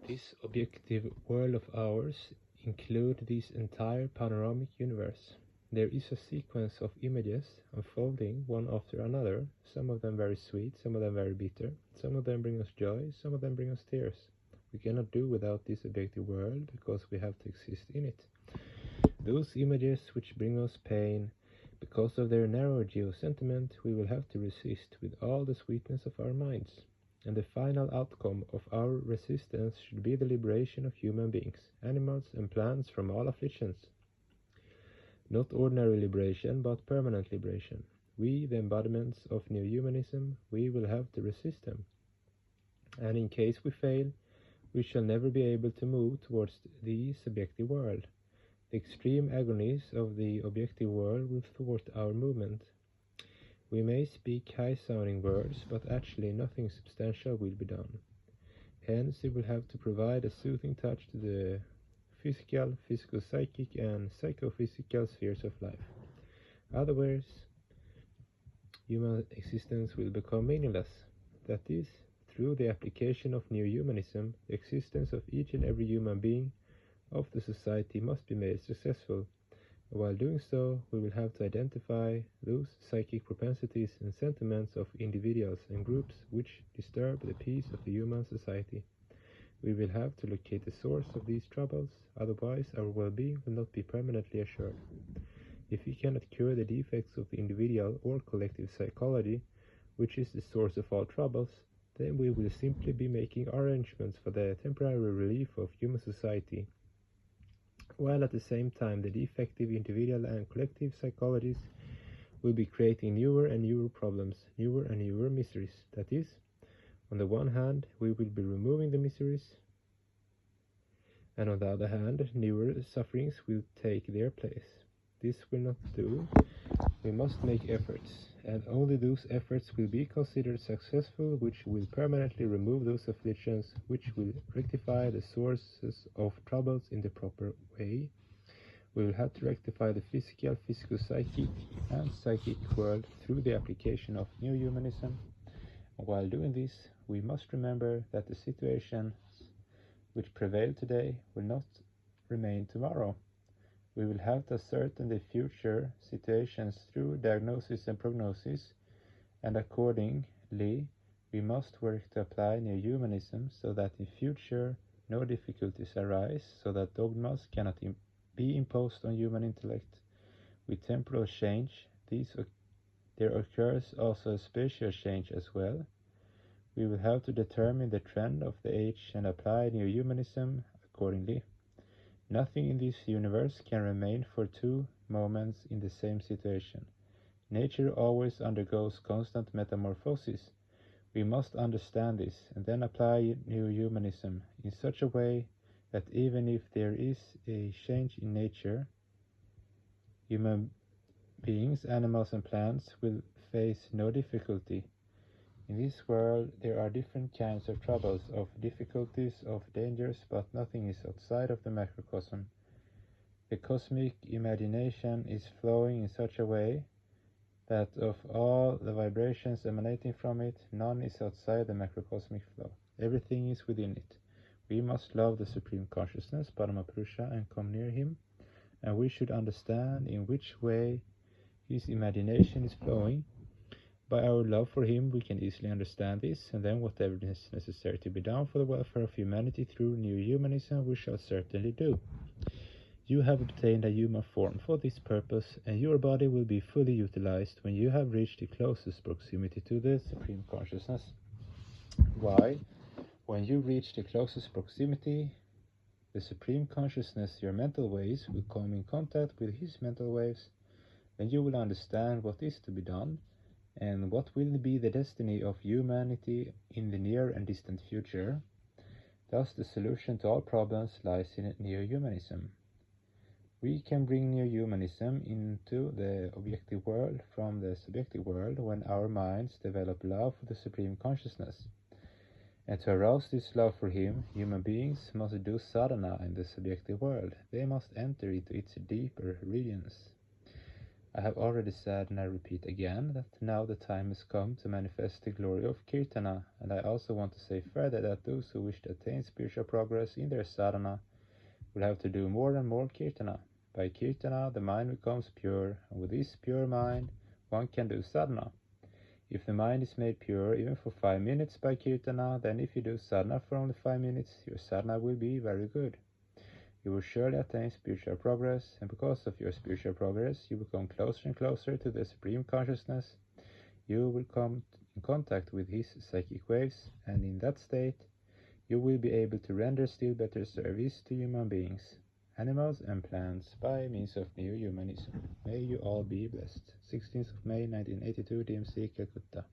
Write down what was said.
This objective world of ours includes this entire panoramic universe. There is a sequence of images unfolding one after another, some of them very sweet, some of them very bitter, some of them bring us joy, some of them bring us tears. We cannot do without this objective world because we have to exist in it. Those images which bring us pain, because of their narrow geo-sentiment, we will have to resist with all the sweetness of our minds. And the final outcome of our resistance should be the liberation of human beings, animals and plants from all afflictions. Not ordinary liberation, but permanent liberation. We, the embodiments of New Humanism, we will have to resist them. And in case we fail, we shall never be able to move towards the subjective world. The extreme agonies of the objective world will thwart our movement. We may speak high-sounding words, but actually nothing substantial will be done. Hence, we will have to provide a soothing touch to the physical, physico-psychic, and psychophysical spheres of life. Otherwise, human existence will become meaningless. That is, through the application of New Humanism, the existence of each and every human being of the society must be made successful. While doing so, we will have to identify those psychic propensities and sentiments of individuals and groups which disturb the peace of the human society. We will have to locate the source of these troubles, otherwise our well-being will not be permanently assured. If we cannot cure the defects of the individual or collective psychology, which is the source of all troubles, then we will simply be making arrangements for the temporary relief of human society, while at the same time the defective individual and collective psychologies will be creating newer and newer problems, newer and newer miseries. That is, on the one hand, we will be removing the miseries, and on the other hand, newer sufferings will take their place. This will not do. We must make efforts, and only those efforts will be considered successful which will permanently remove those afflictions, which will rectify the sources of troubles in the proper way. We will have to rectify the physical, physico-psychic, and psychic world through the application of New Humanism. And while doing this, we must remember that the situations which prevail today will not remain tomorrow. We will have to ascertain the future situations through diagnosis and prognosis, and accordingly, we must work to apply New Humanism so that in future no difficulties arise, so that dogmas cannot be imposed on human intellect. With temporal change, there occurs also a spatial change as well. We will have to determine the trend of the age and apply New Humanism accordingly. Nothing in this universe can remain for 2 moments in the same situation. Nature always undergoes constant metamorphosis. We must understand this and then apply New Humanism in such a way that even if there is a change in nature, human beings, animals and plants will face no difficulty. In this world there are different kinds of troubles, of difficulties, of dangers, but nothing is outside of the macrocosm. The cosmic imagination is flowing in such a way that of all the vibrations emanating from it, none is outside the macrocosmic flow. Everything is within it. We must love the Supreme Consciousness, Paramapurusha, and come near Him, and we should understand in which way His imagination is flowing. By our love for Him, we can easily understand this, and then whatever is necessary to be done for the welfare of humanity through New Humanism, we shall certainly do. You have obtained a human form for this purpose, and your body will be fully utilized when you have reached the closest proximity to the Supreme Consciousness. Why? When you reach the closest proximity, the Supreme Consciousness, your mental waves, will come in contact with His mental waves, and you will understand what is to be done, and what will be the destiny of humanity in the near and distant future. Thus the solution to all problems lies in New Humanism. We can bring New Humanism into the objective world from the subjective world when our minds develop love for the Supreme Consciousness. And to arouse this love for Him, human beings must do sadhana in the subjective world. They must enter into its deeper regions. I have already said, and I repeat again, that now the time has come to manifest the glory of Kirtana, and I also want to say further that those who wish to attain spiritual progress in their sadhana will have to do more and more Kirtana. By Kirtana, the mind becomes pure, and with this pure mind, one can do sadhana. If the mind is made pure even for 5 minutes by Kirtana, then if you do sadhana for only 5 minutes, your sadhana will be very good. You will surely attain spiritual progress, and because of your spiritual progress, you will come closer and closer to the Supreme Consciousness. You will come in contact with His psychic waves, and in that state, you will be able to render still better service to human beings, animals and plants by means of new humanism. May you all be blessed. 16th of May 1982, DMC, Calcutta.